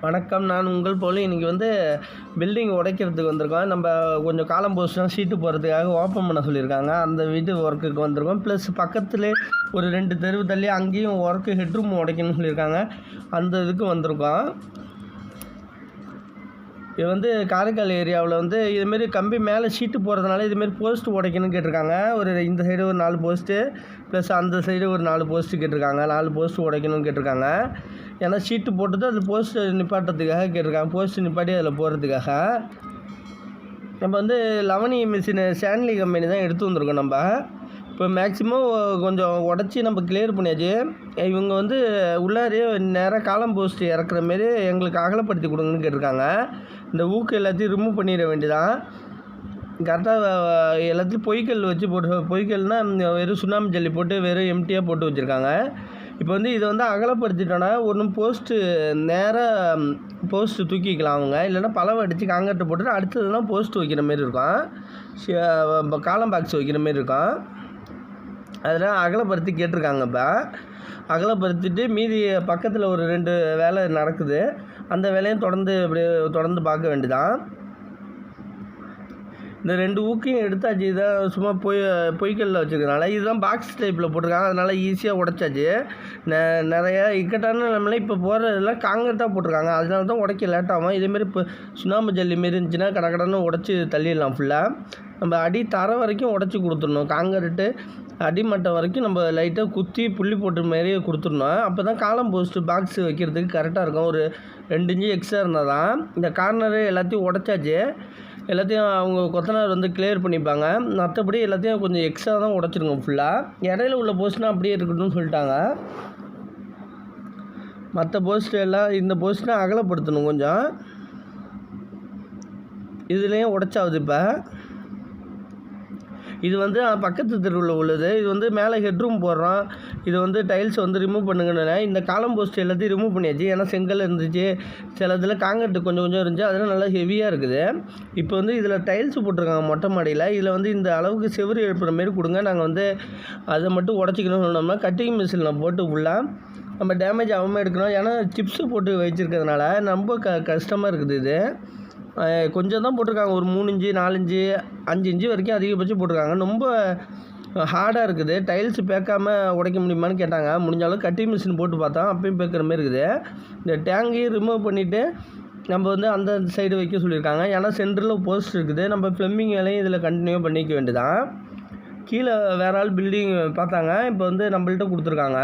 வணக்கம். நான் உங்கள் போல இன்றைக்கி பில்டிங் உடைக்கிறதுக்கு வந்திருக்கோம். நம்ம கொஞ்சம் காலம் போஸ்ட்லாம் ஷீட்டு போகிறதுக்காக ஓப்பன் பண்ண சொல்லியிருக்காங்க. அந்த வீட்டு ஒர்க்குக்கு வந்திருக்கோம். ப்ளஸ் பக்கத்துலேயே ஒரு 2 தெருவு தள்ளி அங்கேயும் ஒர்க்கு ஹெட்ரூம் உடைக்கணும்னு சொல்லியிருக்காங்க. அந்த இதுக்கு வந்திருக்கோம். இது காரைக்கால் ஏரியாவில் இதுமாரி கம்பி மேலே ஷீட்டு போகிறதுனால இதுமாரி போஸ்ட்டு உடைக்கணும்னு கேட்டிருக்காங்க. இந்த சைடு ஒரு 4 போஸ்ட்டு ப்ளஸ் அந்த சைடு ஒரு 4 போஸ்ட்டு கேட்டிருக்காங்க. 4 போஸ்ட்டு உடைக்கணும்னு கேட்டிருக்காங்க. ஏன்னா ஷீட்டு போட்டுட்டு அது போஸ்ட்டு நிப்பாட்டுறதுக்காக கேட்டிருக்காங்க. போஸ்ட்டு நிப்பாட்டி அதில் போகிறதுக்காக நம்ம லவனி மிஷினு ஸ்டான்லி கம்பெனி தான் எடுத்து வந்திருக்கோம். நம்ம இப்போ மேக்ஸிமம் கொஞ்சம் உடச்சி நம்ம கிளியர் பண்ணியாச்சு. இவங்க உள்ளாரே நேராக காலம் போஸ்ட் இறக்குற மாரி எங்களுக்கு அகலப்படுத்தி கொடுங்கன்னு கேட்டிருக்காங்க. இந்த ஊக்கு எல்லாத்தையும் ரிமூவ் பண்ணிட வேண்டியதான். கரெக்டாக எல்லாத்தையும் பொய்க்கல் வச்சு போட்டு, பொய்க்கல்னால் வெறும் சுண்ணாம்பு ஜல்லி போட்டு வெறும் எம்டியாக போட்டு வச்சுருக்காங்க. இப்போ இதை அகலப்படுத்திட்டோன்னா ஒன்றும் போஸ்ட்டு நேராக போஸ்ட்டு தூக்கிக்கலாம் அவங்க, இல்லைன்னா பலவை அடித்து காங்கிரீட்டை போட்டுட்டு அடுத்ததுலாம் போஸ்ட்டு வைக்கிற மாரி இருக்கும். காலம் பாக்ஸ் வைக்கிற மாரி இருக்கும். அதெல்லாம் அகலப்படுத்தி கேட்டிருக்காங்க. இப்போ அகலப்படுத்திட்டு மீதி பக்கத்தில் ஒரு 2 வேலை நடக்குது. அந்த வேலையும் தொடர்ந்து பார்க்க வேண்டியதான். இந்த 2 ஊக்கையும் எடுத்தாச்சு. இதான் சும்மா பொய்க்கல்ல வச்சுருக்கனால இதுதான் பாக்ஸ் டைப்பில் போட்டிருக்காங்க. அதனால் ஈஸியாக உடைச்சாச்சு. நிறையா இக்கட்டான நிலைமையில இப்போ போகிறதெல்லாம் காங்கிரீட்டாக போட்டிருக்காங்க. அதனால தான் உடைக்க லேட்டாகும். இதேமாரி இப்போ சுண்ணாம்பு ஜல்லி மாரி இருந்துச்சுன்னா கடன்னு உடச்சி தள்ளிடலாம். ஃபுல்லாக நம்ம அடி தர வரைக்கும் உடச்சி கொடுத்துடணும். காங்கிரீட்டு அடிமட்டம் வரைக்கும் நம்ம லைட்டாக குத்தி புள்ளி போட்டு மாரியே கொடுத்துடணும். அப்போ தான் காலம் போஸ்ட்டு பாக்ஸ் வைக்கிறதுக்கு கரெக்டாக இருக்கும். ஒரு 2 இன்ச்சு எக்ஸ்ட்ரா இருந்தால் தான். இந்த கார்னரு எல்லாத்தையும் உடச்சாச்சு. எல்லாத்தையும் அவங்க கொத்தனார் கிளியர் பண்ணிப்பாங்க. மற்றபடி எல்லாத்தையும் கொஞ்சம் எக்ஸ்ட்ரா தான் உடச்சிருங்க. ஃபுல்லாக இடையில உள்ள போஸ்ட்னால் அப்படியே இருக்கட்டும்னு சொல்லிட்டாங்க. மற்ற போஸ்ட்டு எல்லாம் இந்த போஸ்ட்னால் அகலப்படுத்தணும் கொஞ்சம். இதுலேயும் உடச்சாவது. இப்போ இது பக்கத்து தெருவில் உள்ளது. இது மேலே ஹெட்ரூம் போடுறோம். இது டைல்ஸ் ரிமூவ் பண்ணுங்கன்னு இந்த காலம் போஸ்ட் எல்லாத்தையும் ரிமூவ் பண்ணியாச்சு. ஏன்னா செங்கல் இருந்துச்சு, சில இதில் காங்கிரீட் கொஞ்சம் இருந்துச்சு. அதெல்லாம் நல்லா ஹெவியாக இருக்குது. இப்போ இதில் டைல்ஸ் போட்டிருக்காங்க மொட்டை மாடியில். இதில் இந்த அளவுக்கு செவுறு எழுப்புற மாரி கொடுங்க. நாங்கள் அதை மட்டும் உடச்சிக்கணும்னு சொன்னோம்னா கட்டிங் மிஷினில் போட்டு ஃபுல்லாக நம்ம டேமேஜ் ஆகாமல் எடுக்கணும். ஏன்னா சிப்ஸு போட்டு வச்சுருக்கிறதுனால ரொம்ப கஷ்டமாக இருக்குது. இது கொஞ்சம் தான் போட்டிருக்காங்க. ஒரு 3 இன்ச்சு 4 இன்ச்சு 5 இன்ச்சு வரைக்கும் அதிகபட்சம் போட்டிருக்காங்க. ரொம்ப ஹார்டாக இருக்குது. டைல்ஸ் பேக்காமல் உடைக்க முடியுமான்னு கேட்டாங்க. முடிஞ்ச அளவுக்கு கட்டிங் மிஷின் போட்டு பார்த்தோம். அப்பயும் பேக்கிற மாதிரி இருக்குது. இந்த டேங்கையும் ரிமூவ் பண்ணிவிட்டு நம்ம அந்த சைடு வைக்க சொல்லியிருக்காங்க. ஏன்னா சென்டரில் போஸ்ட் இருக்குது. நம்ம ப்ளம்பிங் வேலையும் இதில் கண்டினியூ பண்ணிக்க வேண்டியதான். கீழே வேறு ஆள் பில்டிங் பார்த்தாங்க. இப்போ நம்மள்ட்ட கொடுத்துருக்காங்க.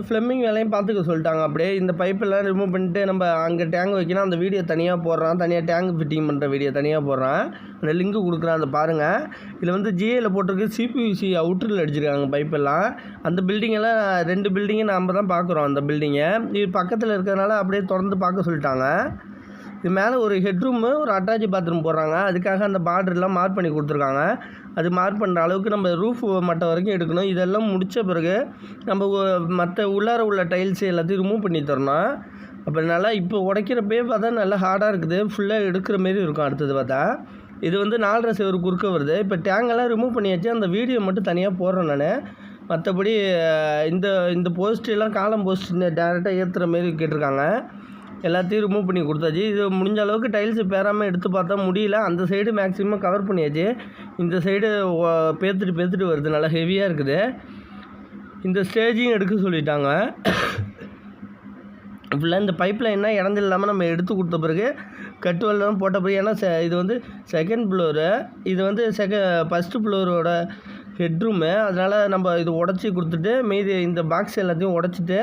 ப்ளம்பிங் வேலையும் பார்த்துக்க சொல்லிட்டாங்க. அப்படியே இந்த பைப்பெல்லாம் ரிமூவ் பண்ணிட்டு நம்ம அங்கே டேங்க் வைக்கணும். அந்த வீடியோ தனியாக போடுறான். தனியாக டேங்க் ஃபிட்டிங் பண்ணுற வீடியோ தனியாக போடுறான். அந்த லிங்க்கு கொடுக்குறான். அதை பாருங்கள். இதில் ஜிஏயில் போட்டிருக்கு. சிபியூசி அவுட்டரில் அடிச்சிருக்காங்க பைப்பெல்லாம். அந்த பில்டிங்கெல்லாம் 2 பில்டிங்கை நாம் தான் பார்க்குறோம். அந்த பில்டிங்கை இது பக்கத்தில் இருக்கிறதுனால அப்படியே தொடர்ந்து பார்க்க சொல்லிட்டாங்க. இது மேலே ஒரு ஹெட்ரூமு ஒரு அட்டாச் பாத்ரூம் போடுறாங்க. அதுக்காக அந்த பார்டர்லாம் மார்க் பண்ணி கொடுத்துருக்காங்க. அது மார்க் பண்ணுற அளவுக்கு நம்ம ரூஃப் மட்டம் வரைக்கும் எடுக்கணும். இதெல்லாம் முடித்த பிறகு நம்ம மற்ற உள்ளார உள்ள டைல்ஸ் எல்லாத்தையும் ரிமூவ் பண்ணி தரணும். அப்போ நல்லா இப்போ உடைக்கிறப்பே பார்த்தா நல்லா ஹார்டாக இருக்குது. ஃபுல்லாக எடுக்கிற மாரி இருக்கும். அடுத்தது பார்த்தா இது 4.5 செவரு குறுக்க வருது. இப்போ டேங்கெல்லாம் ரிமூவ் பண்ணியாச்சு. அந்த வீடியோ மட்டும் தனியாக போடுறேன் நான். மற்றபடி இந்த போஸ்ட்டெல்லாம் காலம் போஸ்ட் டேரெக்டாக ஏற்றுற மாரி கேட்டிருக்காங்க. எல்லாத்தையும் ரிமூவ் பண்ணி கொடுத்தாச்சு. இது முடிஞ்ச அளவுக்கு டைல்ஸு பேராமல் எடுத்து பார்த்தா முடியல. அந்த சைடு மேக்ஸிமம் கவர் பண்ணியாச்சு. இந்த சைடு பேத்துட்டு வருது. நல்லா ஹெவியாக இருக்குது. இந்த ஸ்டேஜையும் எடுக்க சொல்லிட்டாங்க. ஃபுல்லாக இந்த பைப்பில் என்ன இடஞ்சல் இல்லாமல் நம்ம எடுத்து கொடுத்த பிறகு கட்டுவெல்லாம் போட்ட பிறகு. ஏன்னா இது செகண்ட் ஃப்ளோரு. இது ஃபஸ்ட்டு ஃப்ளோரோட ஹெட்ரூமு. அதனால் நம்ம இது உடச்சி கொடுத்துட்டு மீதி இந்த பாக்ஸ் எல்லாத்தையும் உடச்சிட்டு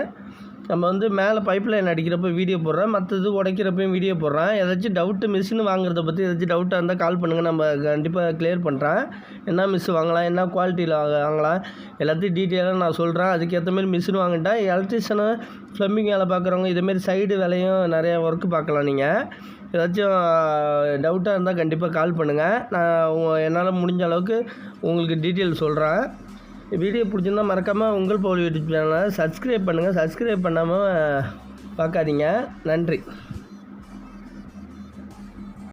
நம்ம மேலே பைப் லைன் அடிக்கிறப்ப வீடியோ போடுறேன். மற்றது உடைக்கிறப்பையும் வீடியோ போடுறேன். ஏதாச்சும் டவுட்டு மிஷின் வாங்குறத பற்றி ஏதாச்சும் டவுட்டாக இருந்தால் கால் பண்ணுங்கள். நம்ம கண்டிப்பாக கிளியர் பண்ணுறேன். என்ன மிஷின் வாங்கலாம், என்ன குவாலிட்டியில் வாங்கலாம், எல்லாத்தையும் டீட்டெயிலாக நான் சொல்கிறேன். அதுக்கேற்ற மாதிரி மிஷின் வாங்கிட்டா எலக்ட்ரிஷனு ப்ளம்பிங் வேலை பார்க்குறவங்க இதேமாரி சைடு வேலையும் நிறையா ஒர்க்கு பார்க்கலாம். நீங்கள் ஏதாச்சும் டவுட்டாக இருந்தால் கண்டிப்பாக கால் பண்ணுங்கள். நான் என்னால் முடிஞ்ச அளவுக்கு உங்களுக்கு டீட்டெயில் சொல்கிறேன். வீடியோ பிடிச்சிருந்தால் மறக்காமல் உங்கள் போல் யூடியூப் சேனலை சப்ஸ்கிரைப் பண்ணுங்கள். சப்ஸ்கிரைப் பண்ணாமல் பார்க்காதீங்க. நன்றி.